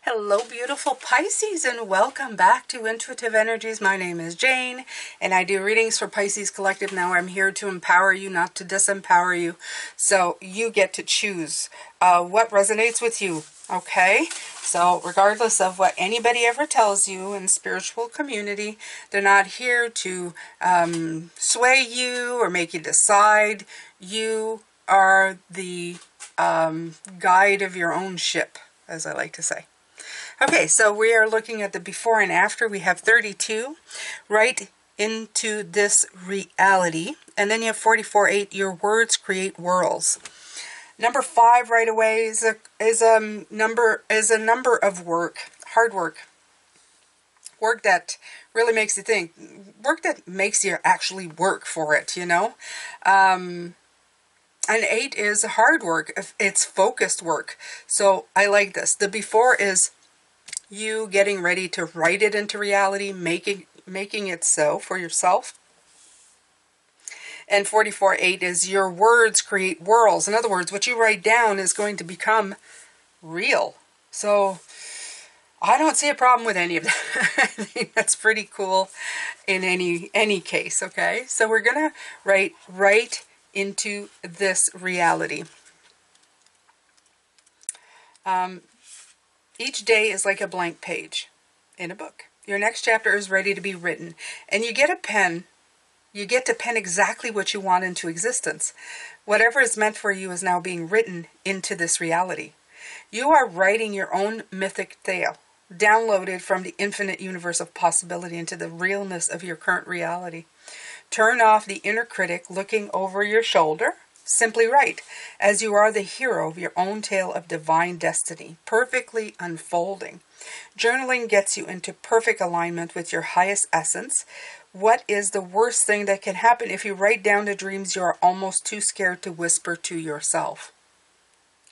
Hello, beautiful Pisces, and welcome back to Intuitive Energies. My name is Jane, and I do readings for Pisces Collective. Now I'm here to empower you, not to disempower you. So you get to choose what resonates with you, okay? So regardless of what anybody ever tells you in spiritual community, they're not here to sway you or make you decide. You are the guide of your own ship, as I like to say. Okay, so we are looking at the before and after. We have 32 right into this reality. And then you have 44:8, your words create worlds. Number 5 right away is a number of work, hard work. Work that really makes you think. Work that makes you actually work for it, you know. And 8 is hard work. It's focused work. So I like this. The before is you getting ready to write it into reality, making it so for yourself. And 44:8 is your words create worlds. In other words, what you write down is going to become real. So I don't see a problem with any of that. I think that's pretty cool in any case, okay? So we're going to write right into this reality. Each day is like a blank page in a book. Your next chapter is ready to be written. And you get a pen. You get to pen exactly what you want into existence. Whatever is meant for you is now being written into this reality. You are writing your own mythic tale, downloaded from the infinite universe of possibility into the realness of your current reality. Turn off the inner critic looking over your shoulder. Simply write, as you are the hero of your own tale of divine destiny, perfectly unfolding. Journaling gets you into perfect alignment with your highest essence. What is the worst thing that can happen if you write down the dreams you are almost too scared to whisper to yourself?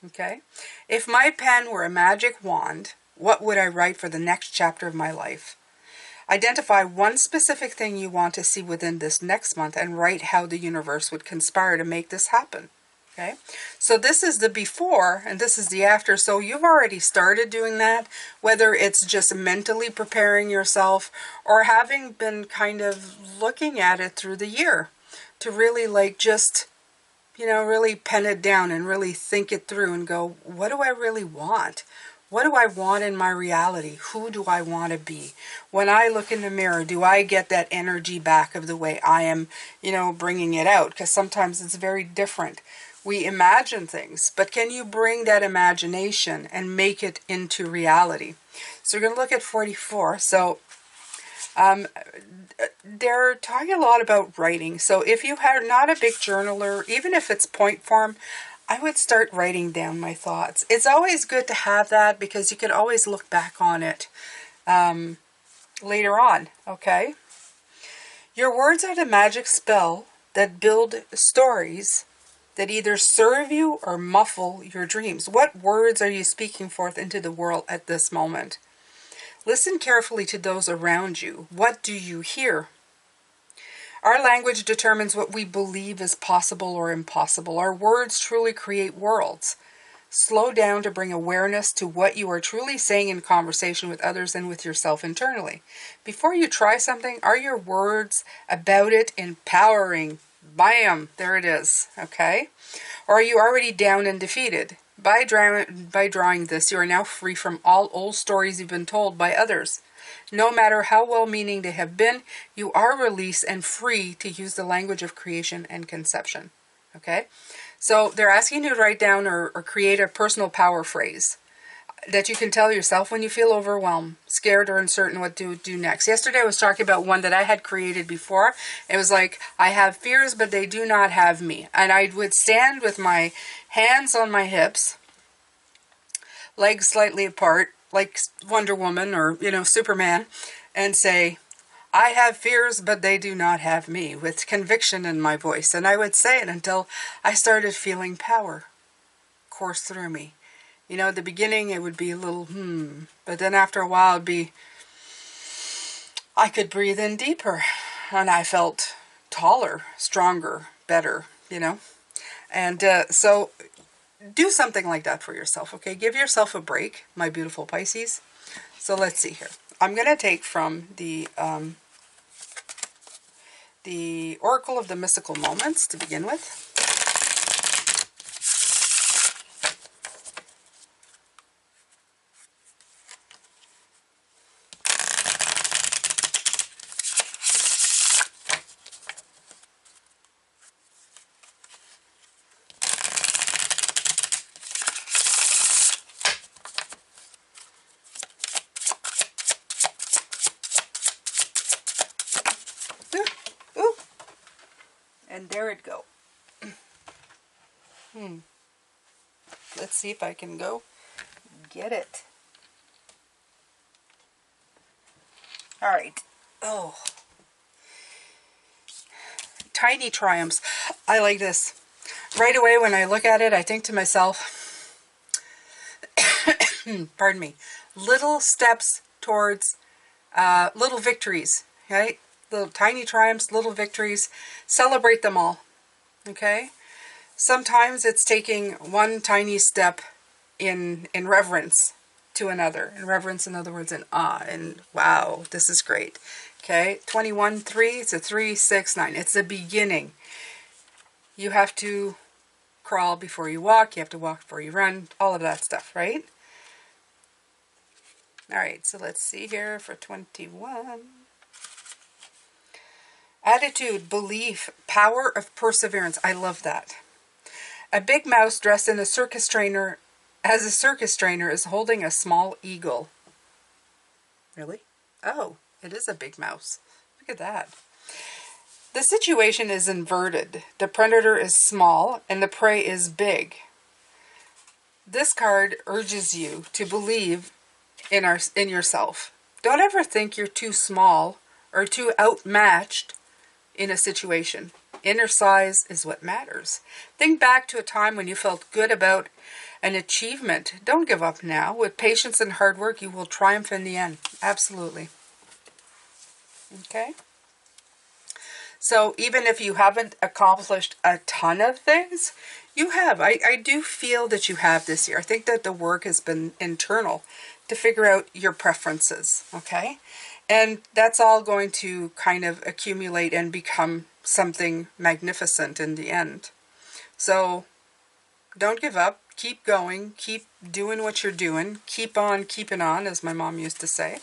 Okay? If my pen were a magic wand, what would I write for the next chapter of my life? Identify one specific thing you want to see within this next month and write how the universe would conspire to make this happen. Okay, so this is the before and this is the after. So you've already started doing that, whether it's just mentally preparing yourself or having been kind of looking at it through the year to really just, really pen it down and really think it through and go, what do I really want? What do I want in my reality? Who do I want to be? When I look in the mirror, do I get that energy back of the way I am, bringing it out? Because sometimes it's very different. We imagine things, but can you bring that imagination and make it into reality? So we're going to look at 44. So they're talking a lot about writing. So if you are not a big journaler, even if it's point form, I would start writing down my thoughts. It's always good to have that because you can always look back on it later on, okay? Your words are the magic spell that build stories that either serve you or muffle your dreams. What words are you speaking forth into the world at this moment? Listen carefully to those around you. What do you hear? Our language determines what we believe is possible or impossible. Our words truly create worlds. Slow down to bring awareness to what you are truly saying in conversation with others and with yourself internally. Before you try something, are your words about it empowering? Bam! There it is. Okay? Or are you already down and defeated? By drawing this, you are now free from all old stories you've been told by others. No matter how well-meaning they have been, you are released and free to use the language of creation and conception. Okay? So they're asking you to write down or create a personal power phrase that you can tell yourself when you feel overwhelmed, scared, or uncertain what to do next. Yesterday I was talking about one that I had created before. It was like, I have fears, but they do not have me. And I would stand with my hands on my hips, legs slightly apart, like Wonder Woman or, Superman, and say, I have fears, but they do not have me, with conviction in my voice. And I would say it until I started feeling power course through me. At the beginning it would be a little, but then after a while it'd be, I could breathe in deeper, and I felt taller, stronger, better, And so do something like that for yourself, okay? Give yourself a break, my beautiful Pisces. So let's see here. I'm going to take from the Oracle of the Mystical Moments to begin with. Ooh, ooh. And there it go. Let's see if I can go get it. All right. Oh. Tiny triumphs. I like this. Right away when I look at it, I think to myself, pardon me, little steps towards little victories, right? Little tiny triumphs, little victories. Celebrate them all, okay? Sometimes it's taking one tiny step in reverence to another. In reverence, in other words, in awe. And wow, this is great. Okay, 21-3, it's a 3-6-9. It's the beginning. You have to crawl before you walk. You have to walk before you run. All of that stuff, right? All right, so let's see here for 21. Attitude, belief, power of perseverance. I love that. A big mouse dressed in a circus trainer, as a circus trainer, is holding a small eagle. Really? Oh, it is a big mouse. Look at that. The situation is inverted. The predator is small and the prey is big. This card urges you to believe in yourself. Don't ever think you're too small or too outmatched in a situation. Inner size is what matters. Think back to a time when you felt good about an achievement. Don't give up now. With patience and hard work, you will triumph in the end. Absolutely. Okay? So even if you haven't accomplished a ton of things, you have. I do feel that you have this year. I think that the work has been internal to figure out your preferences, okay? And that's all going to kind of accumulate and become something magnificent in the end. So don't give up. Keep going. Keep doing what you're doing. Keep on keeping on, as my mom used to say.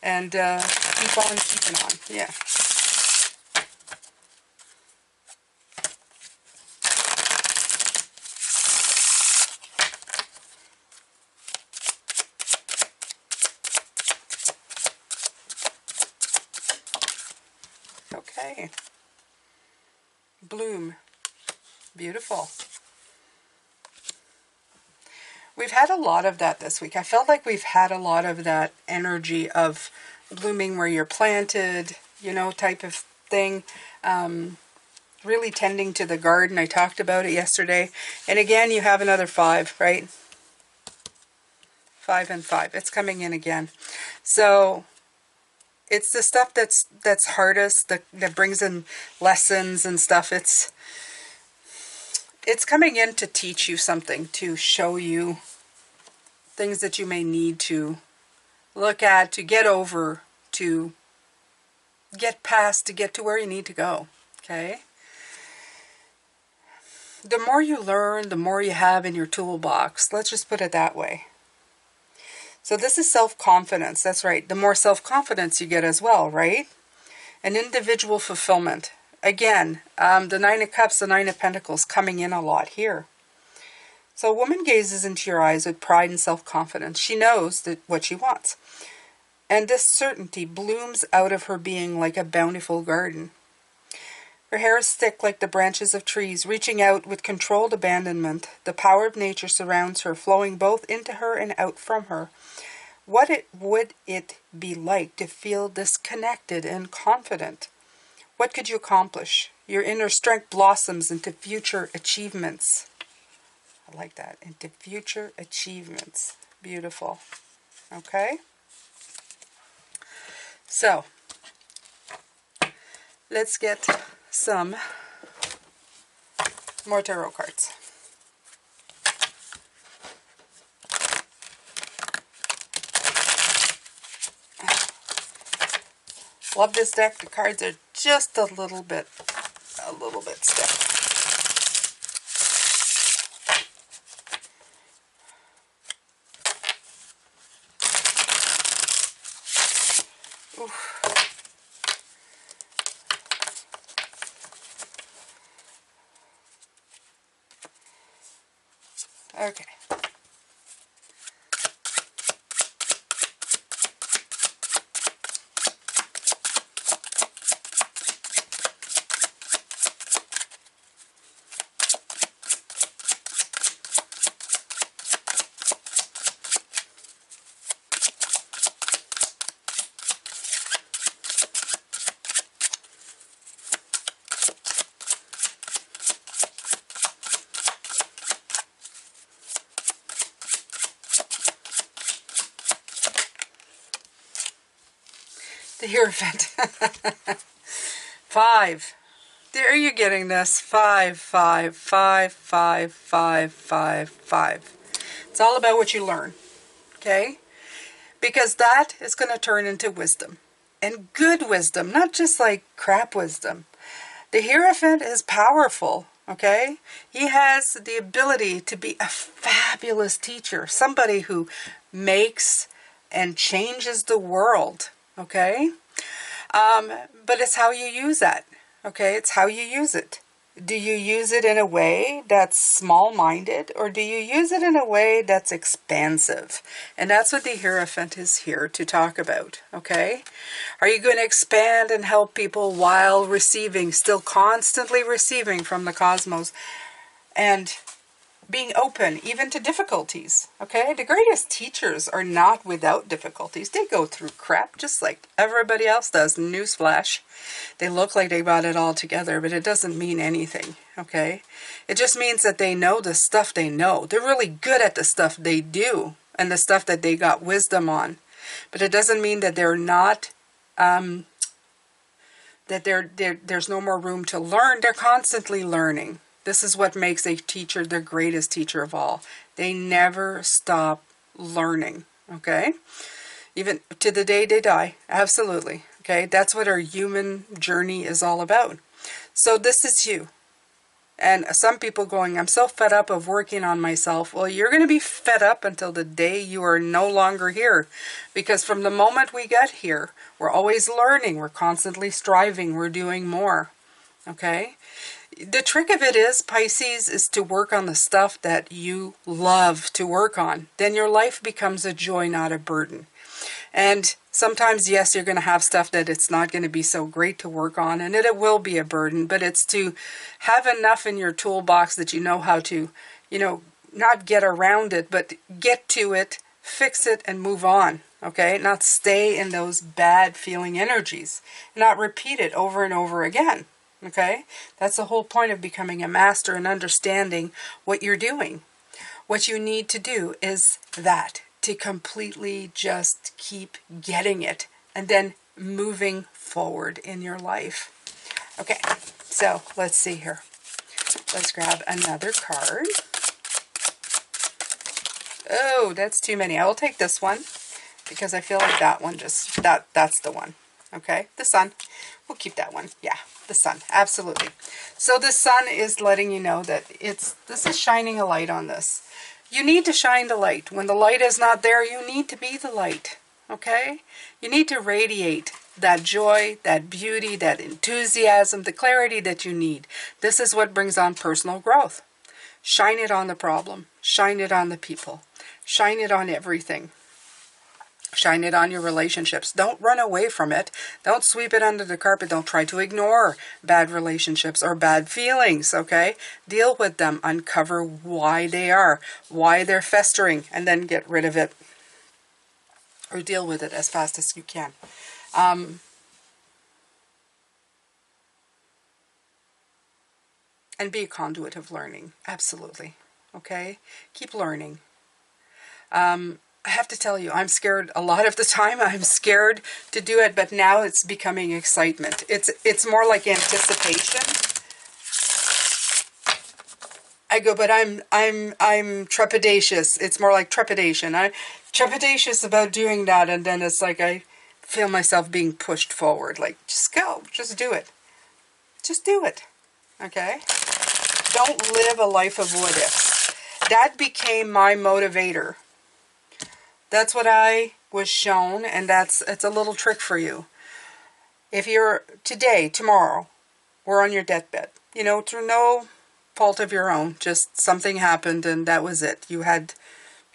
And keep on keeping on. Yeah. Okay. Bloom. Beautiful. We've had a lot of that this week. I felt like we've had a lot of that energy of blooming where you're planted, you know, type of thing. Really tending to the garden. I talked about it yesterday. And again, you have another 5, right? 5 and 5. It's coming in again. So it's the stuff that's hardest, that brings in lessons and stuff. It's coming in to teach you something, to show you things that you may need to look at, to get over, to get past, to get to where you need to go. Okay? The more you learn, the more you have in your toolbox. Let's just put it that way. So this is self-confidence. That's right. The more self-confidence you get as well, right? And individual fulfillment. Again, the 9 of Cups, the 9 of Pentacles coming in a lot here. So a woman gazes into your eyes with pride and self-confidence. She knows what she wants. And this certainty blooms out of her being like a bountiful garden. Her hair is thick like the branches of trees, reaching out with controlled abandonment. The power of nature surrounds her, flowing both into her and out from her. Would it be like to feel disconnected and confident? What could you accomplish? Your inner strength blossoms into future achievements. I like that. Into future achievements. Beautiful. Okay? So, let's get some more tarot cards. Love this deck. The cards are just a little bit stiff. Oof. Okay. The Hierophant. 5. There you're getting this. 5, 5, 5, 5, 5, 5, 5. It's all about what you learn. Okay? Because that is going to turn into wisdom. And good wisdom, not just like crap wisdom. The Hierophant is powerful. Okay? He has the ability to be a fabulous teacher. Somebody who makes and changes the world. Okay? But it's how you use that. Okay? It's how you use it. Do you use it in a way that's small-minded, or do you use it in a way that's expansive? And that's what the Hierophant is here to talk about. Okay? Are you going to expand and help people while receiving, still constantly receiving from the cosmos, and being open even to difficulties? Okay, the greatest teachers are not without difficulties. They go through crap just like everybody else does. Newsflash. They look like they got it all together, but it doesn't mean anything. Okay, it just means that they know the stuff they know. They're really good at the stuff they do and the stuff that they got wisdom on. But it doesn't mean that they're not there's no more room to learn. They're constantly learning. This is what makes a teacher the greatest teacher of all. They never stop learning, okay? Even to the day they die, absolutely, okay? That's what our human journey is all about. So this is you. And some people going, I'm so fed up of working on myself. Well, you're going to be fed up until the day you are no longer here. Because from the moment we get here, we're always learning. We're constantly striving. We're doing more, okay? The trick of it is, Pisces, is to work on the stuff that you love to work on. Then your life becomes a joy, not a burden. And sometimes, yes, you're going to have stuff that it's not going to be so great to work on, and it will be a burden, but it's to have enough in your toolbox that you know how to, not get around it, but get to it, fix it, and move on, okay? Not stay in those bad feeling energies, not repeat it over and over again. Okay, that's the whole point of becoming a master and understanding what you're doing. What you need to do is that, to completely just keep getting it and then moving forward in your life. Okay, so let's see here. Let's grab another card. Oh, that's too many. I will take this one because I feel like that one that's the one. Okay, the Sun. We'll keep that one. Yeah. The Sun, absolutely. So the Sun is letting you know that this is shining a light on this. You need to shine the light. When the light is not there, you need to be the light, okay? You need to radiate that joy, that beauty, that enthusiasm, the clarity that you need. This is what brings on personal growth. Shine it on the problem. Shine it on the people. Shine it on everything. Shine it on your relationships. Don't run away from it. Don't sweep it under the carpet. Don't try to ignore bad relationships or bad feelings, okay? Deal with them. Uncover why they are, why they're festering, and then get rid of it. Or deal with it as fast as you can. And be a conduit of learning. Absolutely. Okay? Keep learning. I have to tell you, I'm scared a lot of the time. I'm scared to do it, but now it's becoming excitement. It's more like anticipation. I go, but I'm trepidatious. It's more like trepidation. I'm trepidatious about doing that, and then it's like I feel myself being pushed forward. Like, just go. Just do it. Just do it. Okay? Don't live a life of what ifs. That became my motivator. That's what I was shown, and it's a little trick for you. If you're today, tomorrow, we're on your deathbed, through no fault of your own, just something happened and that was it. You had,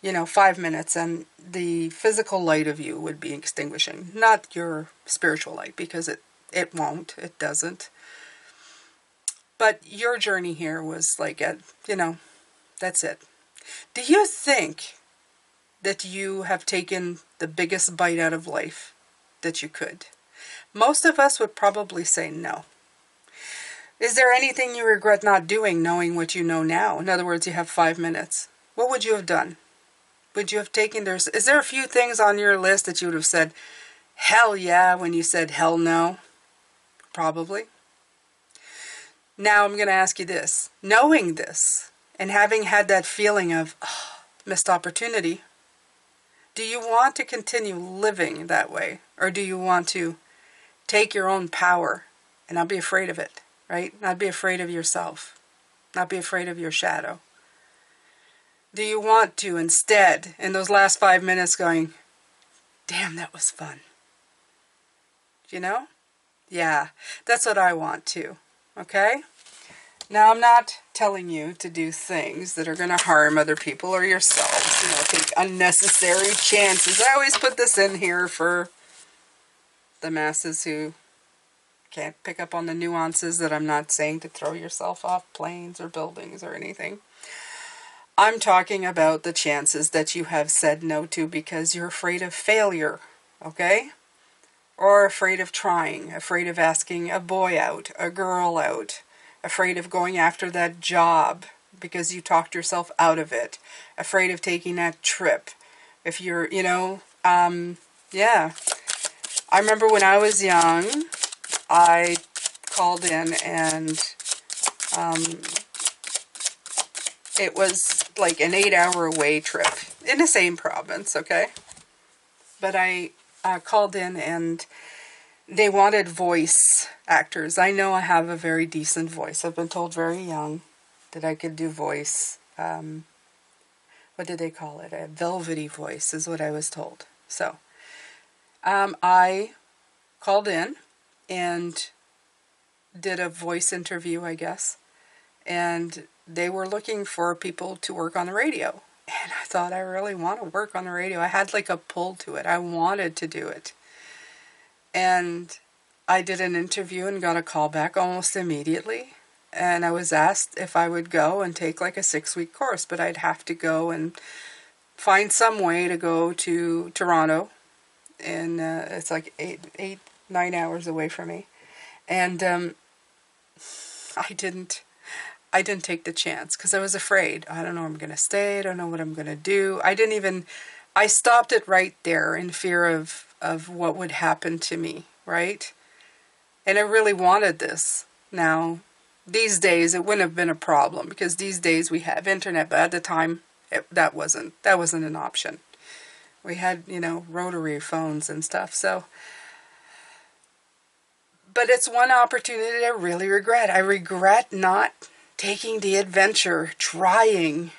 5 minutes and the physical light of you would be extinguishing, not your spiritual light, because it won't, it doesn't. But your journey here was like, that's it. Do you think that you have taken the biggest bite out of life that you could? Most of us would probably say no. Is there anything you regret not doing, knowing what you know now? In other words, you have 5 minutes. What would you have done? Would you have taken, is there a few things on your list that you would have said, hell yeah, when you said hell no? Probably. Now I'm going to ask you this. Knowing this, and having had that feeling of missed opportunity, do you want to continue living that way? Or do you want to take your own power and not be afraid of it? Right? Not be afraid of yourself. Not be afraid of your shadow. Do you want to instead, in those last 5 minutes, going, damn, that was fun? Yeah, that's what I want too. Okay? Now, I'm not telling you to do things that are going to harm other people or yourselves. Take unnecessary chances. I always put this in here for the masses who can't pick up on the nuances, that I'm not saying to throw yourself off planes or buildings or anything. I'm talking about the chances that you have said no to because you're afraid of failure, okay? Or afraid of trying, afraid of asking a boy out, a girl out, afraid of going after that job because you talked yourself out of it, afraid of taking that trip. If you're, yeah. I remember when I was young, I called in and it was like an 8-hour away trip in the same province, okay? But I called in and they wanted voice actors. I know I have a very decent voice. I've been told very young that I could do voice. What did they call it? A velvety voice is what I was told. So I called in and did a voice interview, I guess. And they were looking for people to work on the radio. And I thought, I really want to work on the radio. I had like a pull to it. I wanted to do it. And I did an interview and got a call back almost immediately. And I was asked if I would go and take like a 6-week course. But I'd have to go and find some way to go to Toronto. And it's like 9 hours away from me. And I didn't take the chance because I was afraid. I don't know where I'm going to stay. I don't know what I'm going to do. I stopped it right there in fear of what would happen to me, right? And I really wanted this. Now, these days it wouldn't have been a problem because these days we have internet, but at the time that wasn't an option. We had, rotary phones and stuff, so. But it's one opportunity I really regret. I regret not taking the adventure, trying,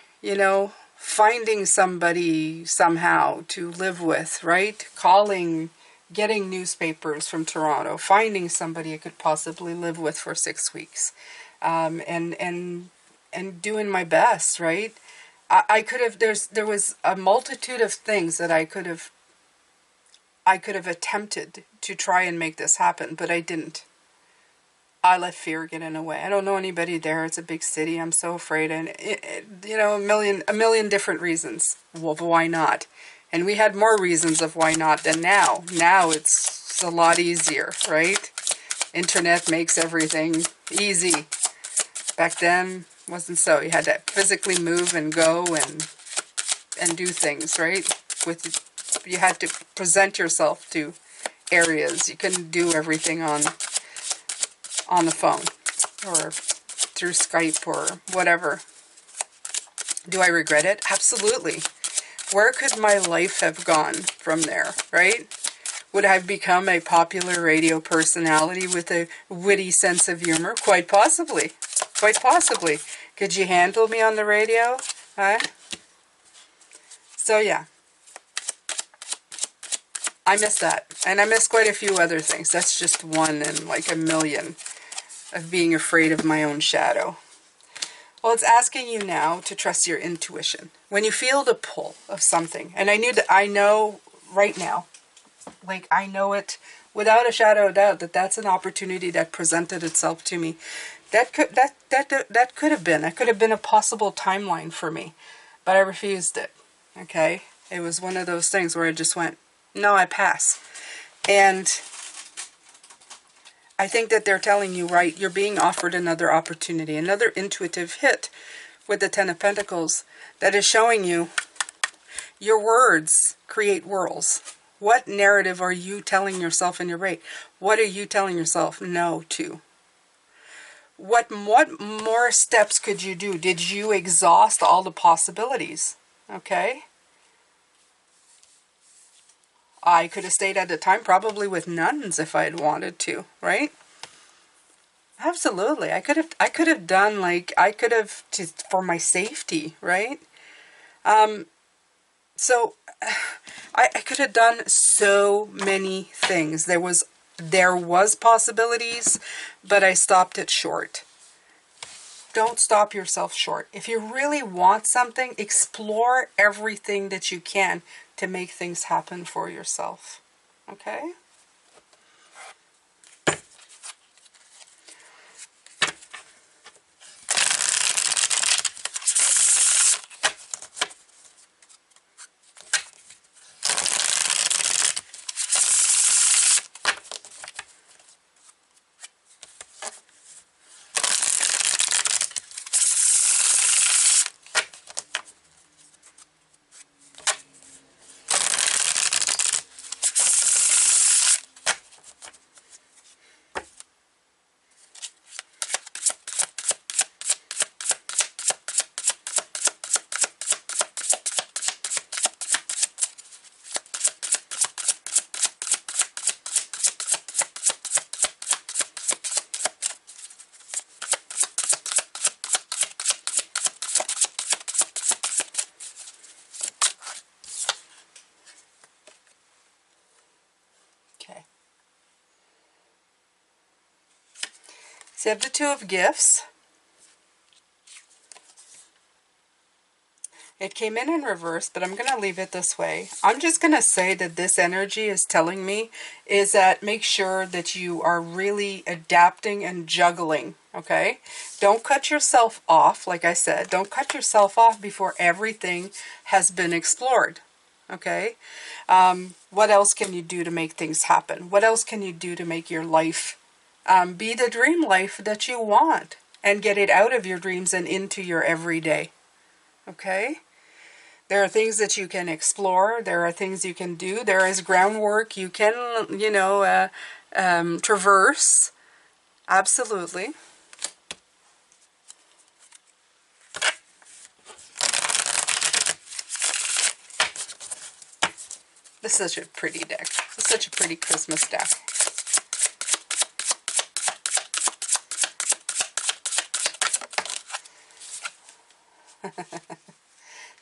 finding somebody somehow to live with, right? Calling, getting newspapers from Toronto, finding somebody I could possibly live with for 6 weeks, and doing my best, right? I could have. There was a multitude of things that I could have attempted to try and make this happen, but I didn't. I let fear get in the way. I don't know anybody there. It's a big city. I'm so afraid, and a million different reasons. Well, why not? And we had more reasons of why not than now. Now it's a lot easier, right? Internet makes everything easy. Back then wasn't so. You had to physically move and go and do things, right? You had to present yourself to areas. You couldn't do everything on the phone or through Skype or whatever. Do I regret it? Absolutely. Where could my life have gone from there, right? Would I become a popular radio personality with a witty sense of humor? Quite possibly. Quite possibly. Could you handle me on the radio? Huh? So yeah. I miss that. And I miss quite a few other things. That's just one in like a million of being afraid of my own shadow. Well, it's asking you now to trust your intuition. When you feel the pull of something, and I know right now, like I know it without a shadow of doubt that that's an opportunity that presented itself to me. That could have been. It could have been a possible timeline for me, but I refused it. Okay? It was one of those things where I just went, no, I pass. And I think that they're telling you, right, you're being offered another opportunity, another intuitive hit with the Ten of Pentacles that is showing you your words create worlds. What narrative are you telling yourself in your rate? What are you telling yourself no to? What more steps could you do? Did you exhaust all the possibilities? Okay? I could have stayed at the time probably with nuns if I had wanted to, right? Absolutely. I could have done like, just for my safety, right? So I could have done so many things. There was possibilities, but I stopped it short. Don't stop yourself short. If you really want something, explore everything that you can to make things happen for yourself. Okay? Okay. So you have the Two of Gifts. It came in reverse, but I'm going to leave it this way. I'm just going to say that this energy is telling me is that make sure that you are really adapting and juggling, okay? Don't cut yourself off, like I said. Don't cut yourself off before everything has been explored, okay? What else can you do to make things happen? What else can you do to make your life be the dream life that you want and get it out of your dreams and into your everyday, okay? There are things that you can explore. There are things you can do. There is groundwork you can, traverse. Absolutely. This is such a pretty deck. This is such a pretty Christmas deck.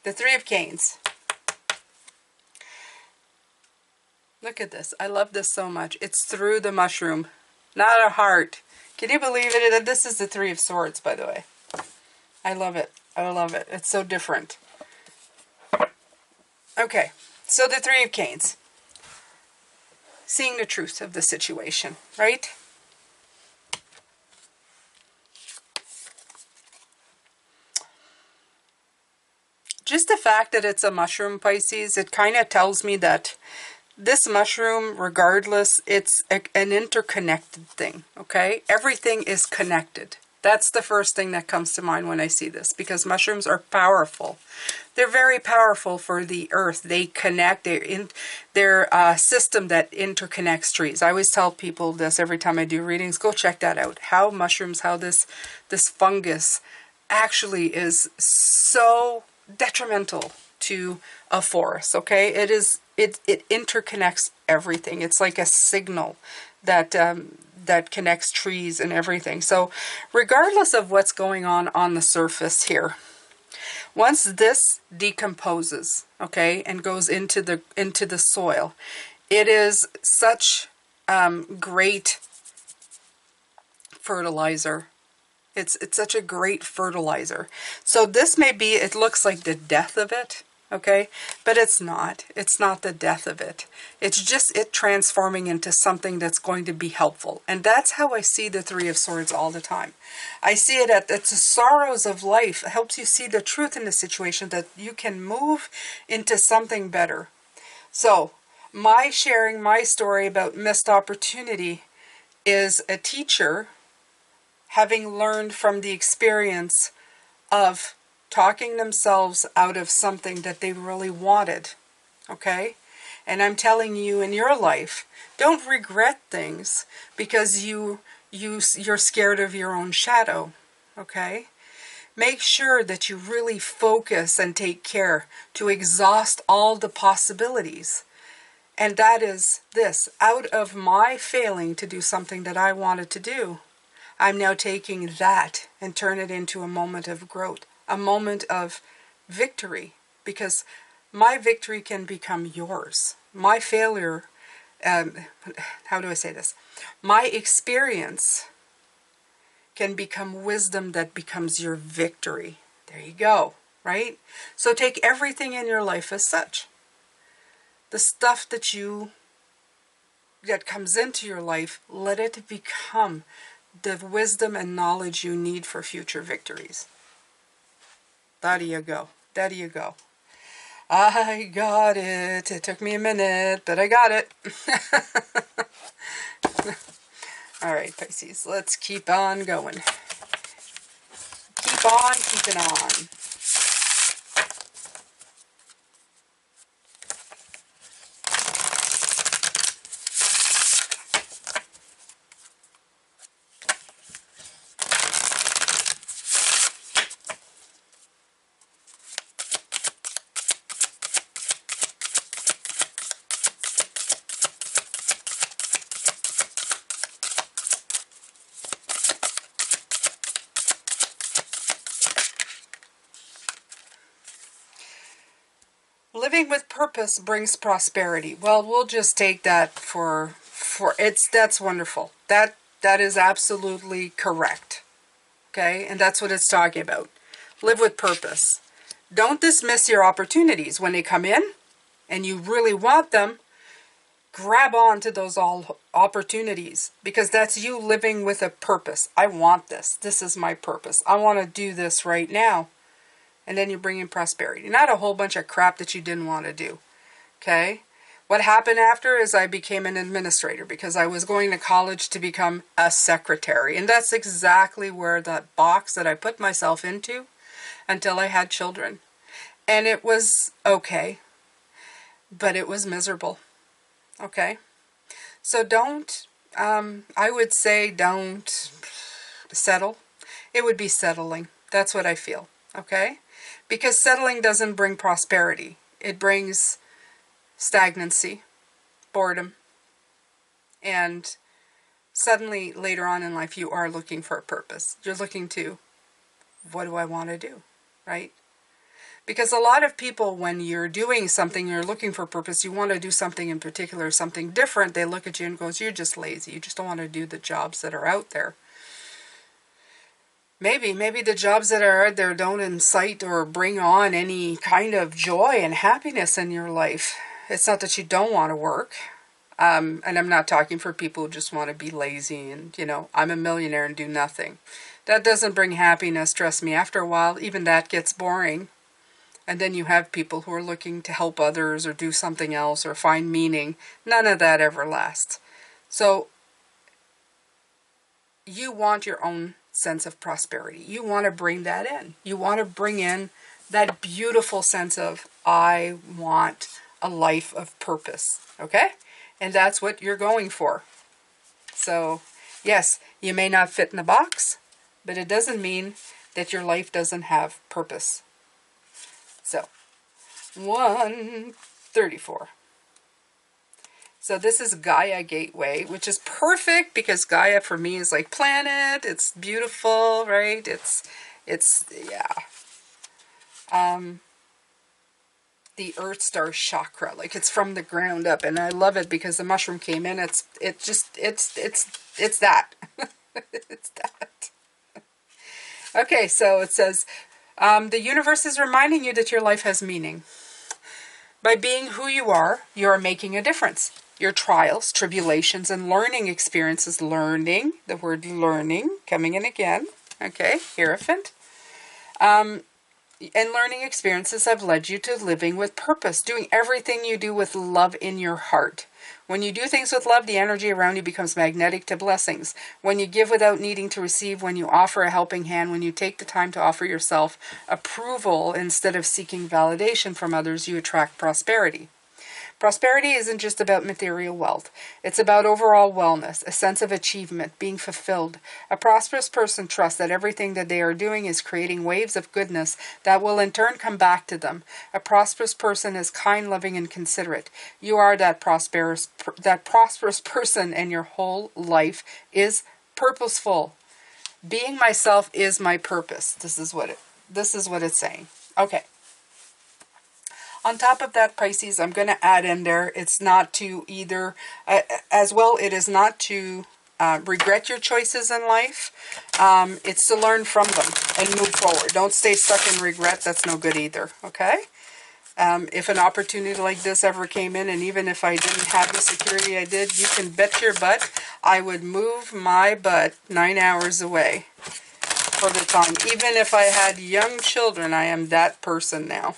The Three of Canes. Look at this. I love this so much. It's through the mushroom, not a heart. Can you believe it? This is the Three of Swords, by the way. I love it. I love it. It's so different. Okay, so the Three of Canes. Seeing the truth of the situation, right? Just the fact that it's a mushroom, Pisces, it kind of tells me that this mushroom, regardless, it's an interconnected thing, okay? Everything is connected. That's the first thing that comes to mind when I see this, because mushrooms are powerful. They're very powerful for the earth. They connect. They're a system that interconnects trees. I always tell people this every time I do readings. Go check that out. How mushrooms, how this fungus actually is so detrimental to a forest, okay? It is it interconnects everything. It's like a signal that that connects trees and everything. So regardless of what's going on the surface here, once this decomposes, okay, and goes into the soil, it is such great fertilizer. It's such a great fertilizer. So this may be, it looks like the death of it, okay? But it's not. It's not the death of it. It's just it transforming into something that's going to be helpful. And that's how I see the Three of Swords all the time. I see it it's the sorrows of life. It helps you see the truth in the situation, that you can move into something better. So my sharing my story about missed opportunity is a teacher having learned from the experience of talking themselves out of something that they really wanted, okay? And I'm telling you, in your life, don't regret things because you're scared of your own shadow, okay? Make sure that you really focus and take care to exhaust all the possibilities. And that is this: out of my failing to do something that I wanted to do, I'm now taking that and turn it into a moment of growth, a moment of victory, because my victory can become yours. My failure, how do I say this? My experience can become wisdom that becomes your victory. There you go, right? So take everything in your life as such. The stuff that comes into your life, let it become the wisdom and knowledge you need for future victories. There you go. There you go. I got it. It took me a minute, but I got it. All right, Pisces, let's keep on going. Keep on keeping on. Living with purpose brings prosperity. Well, we'll just take that for that's wonderful. That is absolutely correct. Okay? And that's what it's talking about. Live with purpose. Don't dismiss your opportunities when they come in and you really want them. Grab on to those opportunities, because that's you living with a purpose. I want this. This is my purpose. I want to do this right now. And then you bring in prosperity. Not a whole bunch of crap that you didn't want to do. Okay? What happened after is I became an administrator because I was going to college to become a secretary. And that's exactly where that box that I put myself into until I had children. And it was okay, but it was miserable. Okay? So don't, I would say don't settle. It would be settling. That's what I feel. Okay? Because settling doesn't bring prosperity. It brings stagnancy, boredom, and suddenly later on in life you are looking for a purpose. You're looking to, what do I want to do, right? Because a lot of people, when you're doing something, you're looking for purpose, you want to do something in particular, something different, they look at you and goes, you're just lazy. You just don't want to do the jobs that are out there. Maybe the jobs that are out there don't incite or bring on any kind of joy and happiness in your life. It's not that you don't want to work. And I'm not talking for people who just want to be lazy and, I'm a millionaire and do nothing. That doesn't bring happiness, trust me. After a while, even that gets boring. And then you have people who are looking to help others or do something else or find meaning. None of that ever lasts. So you want your own sense of prosperity. You want to bring that in. You want to bring in that beautiful sense of, I want a life of purpose. Okay? And that's what you're going for. So, yes, you may not fit in the box, but it doesn't mean that your life doesn't have purpose. So, 134. So this is Gaia Gateway, which is perfect because Gaia for me is like planet. It's beautiful, right? Yeah. The Earth Star chakra, like it's from the ground up, and I love it because the mushroom came in. It's that. It's that. Okay, so it says, the universe is reminding you that your life has meaning. By being who you are making a difference. Your trials, tribulations, and learning experiences, learning, the word learning, coming in again, okay, Hierophant. And learning experiences have led you to living with purpose, doing everything you do with love in your heart. When you do things with love, the energy around you becomes magnetic to blessings. When you give without needing to receive, when you offer a helping hand, when you take the time to offer yourself approval instead of seeking validation from others, you attract prosperity. Prosperity isn't just about material wealth. It's about overall wellness, a sense of achievement, being fulfilled. A prosperous person trusts that everything that they are doing is creating waves of goodness that will in turn come back to them. A prosperous person is kind, loving, and considerate. You are that prosperous person, and your whole life is purposeful. Being myself is my purpose. This is what it's saying. Okay. On top of that, Pisces, I'm going to add in there, it's not to either, as well, it is not to regret your choices in life. It's to learn from them and move forward. Don't stay stuck in regret. That's no good either, okay? If an opportunity like this ever came in, and even if I didn't have the security I did, you can bet your butt I would move my butt 9 hours away for the time. Even if I had young children, I am that person now.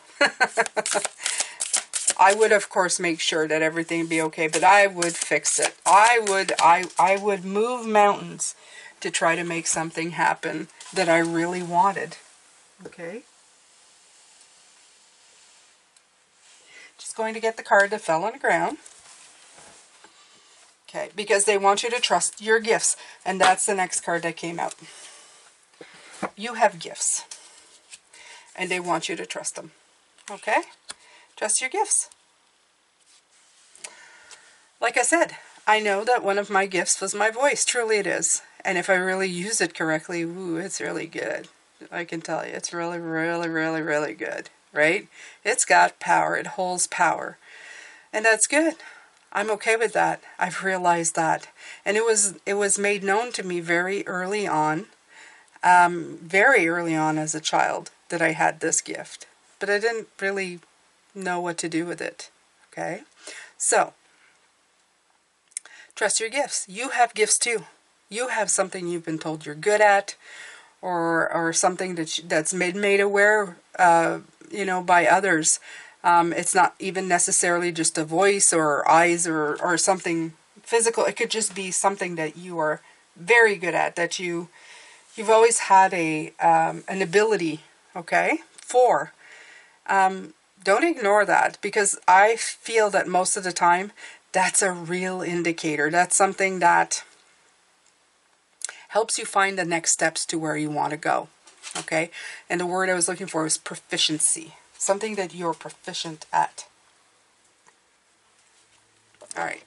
I would, of course, make sure that everything would be okay, but I would fix it. I would move mountains to try to make something happen that I really wanted. Okay? Just going to get the card that fell on the ground. Okay, because they want you to trust your gifts, and that's the next card that came out. You have gifts, and they want you to trust them. Okay? Trust your gifts. Like I said, I know that one of my gifts was my voice. Truly it is. And if I really use it correctly, ooh, it's really good. I can tell you, it's really, really, really, really good. Right? It's got power. It holds power. And that's good. I'm okay with that. I've realized that. And it was made known to me very early on as a child, that I had this gift. But I didn't really know what to do with it. Okay? So, trust your gifts. You have gifts too. You have something you've been told you're good at, or something that's made aware, by others. It's not even necessarily just a voice or eyes or something physical. It could just be something that you are very good at, that you've always had an ability, okay, for. Don't ignore that, because I feel that most of the time that's a real indicator. That's something that helps you find the next steps to where you want to go. Okay? And the word I was looking for was proficiency. Something that you're proficient at. Alright.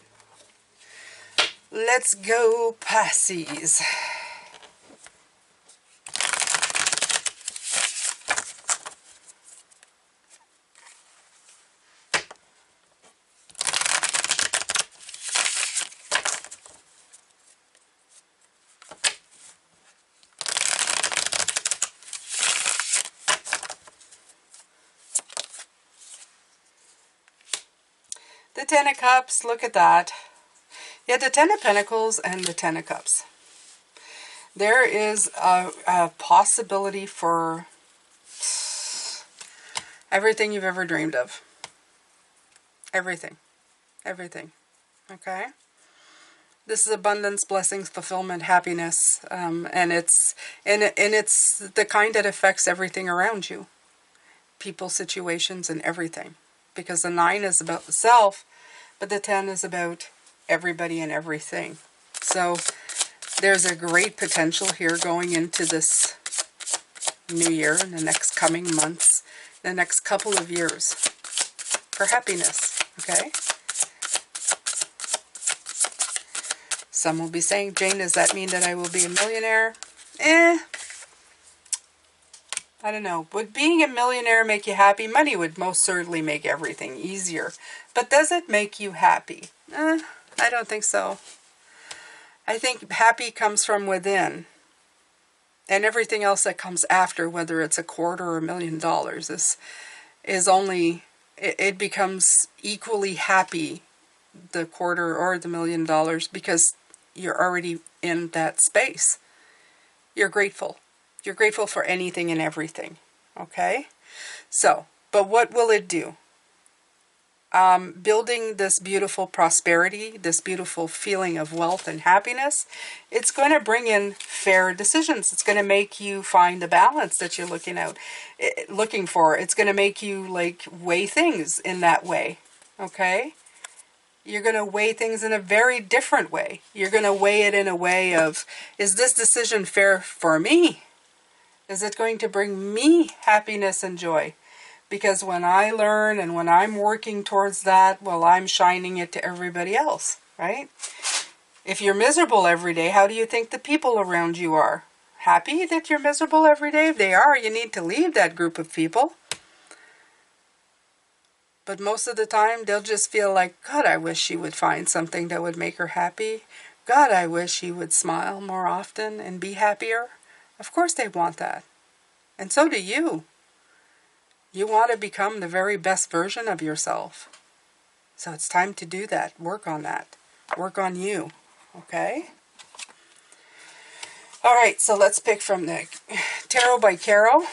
Let's go, Pisces. The Ten of Cups, look at that. Yeah, the Ten of Pentacles and the Ten of Cups. There is a possibility for everything you've ever dreamed of. Everything. Everything. Okay? This is abundance, blessings, fulfillment, happiness, and it's the kind that affects everything around you. People, situations, and everything. Because the 9 is about the self, but the 10 is about everybody and everything. So there's a great potential here going into this new year, in the next coming months, the next couple of years, for happiness, okay? Some will be saying, Jane, does that mean that I will be a millionaire? I don't know. Would being a millionaire make you happy? Money would most certainly make everything easier. But does it make you happy? I don't think so. I think happy comes from within. And everything else that comes after, whether it's a quarter or $1 million, is only, it becomes equally happy, the quarter or the $1 million, because you're already in that space. You're grateful. You're grateful for anything and everything. Okay? So, but what will it do? Building this beautiful prosperity, this beautiful feeling of wealth and happiness, it's going to bring in fair decisions. It's going to make you find the balance that you're looking for. It's going to make you like weigh things in that way. Okay? You're going to weigh things in a very different way. You're going to weigh it in a way of, is this decision fair for me? Is it going to bring me happiness and joy? Because when I learn and when I'm working towards that, well, I'm shining it to everybody else, right? If you're miserable every day, how do you think the people around you are? Happy that you're miserable every day? If they are, you need to leave that group of people. But most of the time, they'll just feel like, God, I wish she would find something that would make her happy. God, I wish she would smile more often and be happier. Of course they want that. And so do you. You want to become the very best version of yourself. So it's time to do that. Work on that. Work on you. Okay? All right, so let's pick from the Tarot by Caro.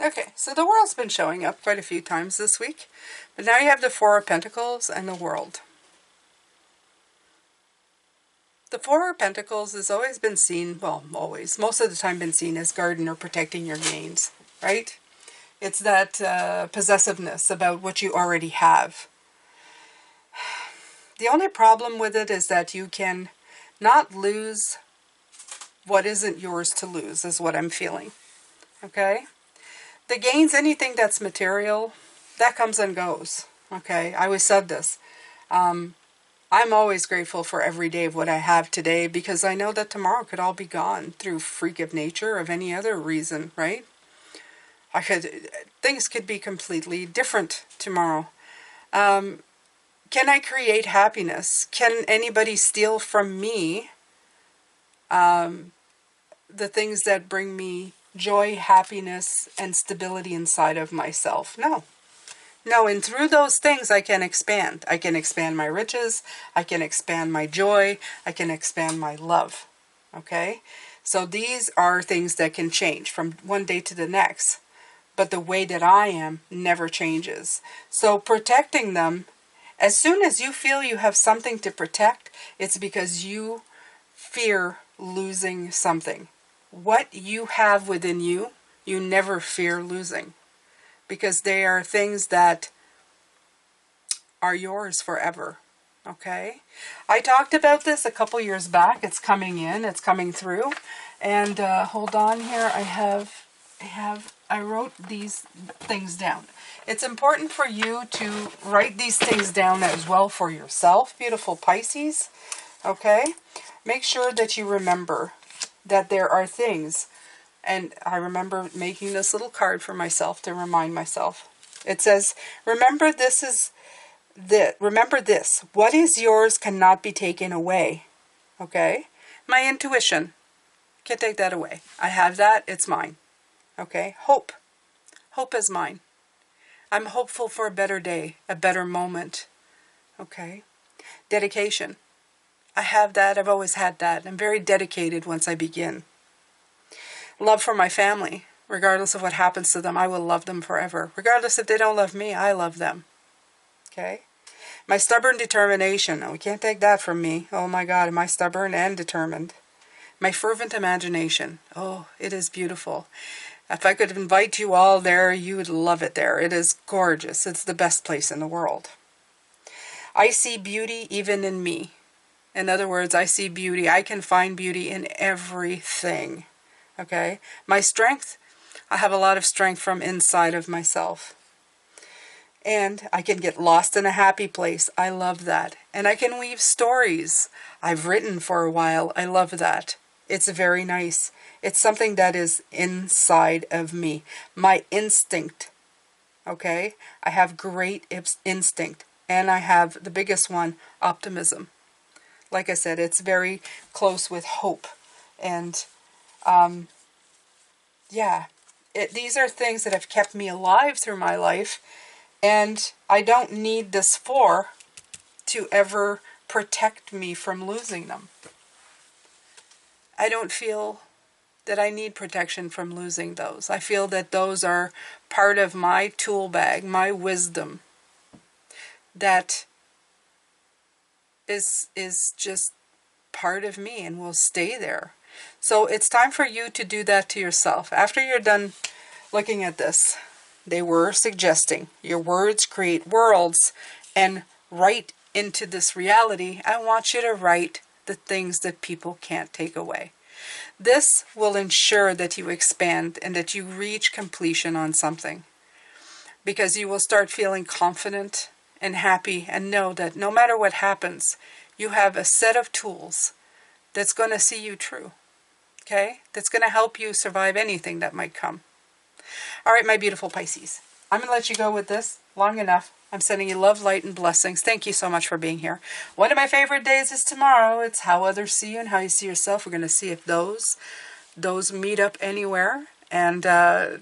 Okay, so the World's been showing up quite a few times this week. But now you have the Four of Pentacles and the World. The Four of Pentacles has always been seen, well, always, most of the time been seen as guarding or protecting your gains, right? It's that possessiveness about what you already have. The only problem with it is that you can not lose what isn't yours to lose, is what I'm feeling. Okay? The gains, anything that's material, that comes and goes. Okay? I always said this. I'm always grateful for every day of what I have today, because I know that tomorrow could all be gone through freak of nature or of any other reason, right? Things could be completely different tomorrow. Can I create happiness? Can anybody steal from me the things that bring me joy, happiness, and stability inside of myself? No. No, and through those things I can expand. I can expand my riches. I can expand my joy. I can expand my love. Okay? So these are things that can change from one day to the next. But the way that I am never changes. So protecting them, as soon as you feel you have something to protect, it's because you fear losing something. What you have within you, you never fear losing. Because they are things that are yours forever. Okay? I talked about this a couple years back. It's coming in. It's coming through. And hold on here. I wrote these things down. It's important for you to write these things down as well for yourself, beautiful Pisces. Okay? Make sure that you remember that there are things. And I remember making this little card for myself to remind myself. It says, remember this. What is yours cannot be taken away. Okay? My intuition. Can't take that away. I have that. It's mine. Okay? Hope. Hope is mine. I'm hopeful for a better day, a better moment. Okay? Dedication. I have that. I've always had that. I'm very dedicated once I begin. Love for my family. Regardless of what happens to them, I will love them forever. Regardless if they don't love me, I love them. Okay? My stubborn determination. No, we can't take that from me. Oh my God, am I stubborn and determined? My fervent imagination. Oh, it is beautiful. If I could invite you all there, you would love it there. It is gorgeous. It's the best place in the world. I see beauty even in me. In other words, I see beauty. I can find beauty in everything. Okay? My strength, I have a lot of strength from inside of myself. And I can get lost in a happy place. I love that. And I can weave stories. I've written for a while. I love that. It's very nice. It's something that is inside of me. My instinct. Okay? I have great instinct. And I have the biggest one, optimism. Like I said, it's very close with hope. And yeah, these are things that have kept me alive through my life. And I don't need this to ever protect me from losing them. I don't feel that I need protection from losing those. I feel that those are part of my tool bag, my wisdom, that is just part of me and will stay there. So it's time for you to do that to yourself. After you're done looking at this, they were suggesting your words create worlds, and write into this reality. I want you to write the things that people can't take away. This will ensure that you expand and that you reach completion on something, because you will start feeling confident and happy and know that no matter what happens, you have a set of tools that's going to see you through. Okay? That's going to help you survive anything that might come. All right, my beautiful Pisces. I'm going to let you go with this long enough. I'm sending you love, light, and blessings. Thank you so much for being here. One of my favorite days is tomorrow. It's how others see you and how you see yourself. We're going to see if those meet up anywhere. And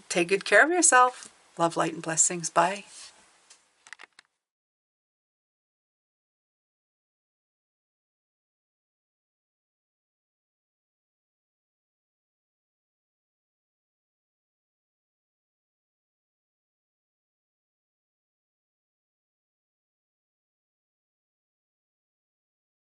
take good care of yourself. Love, light, and blessings. Bye.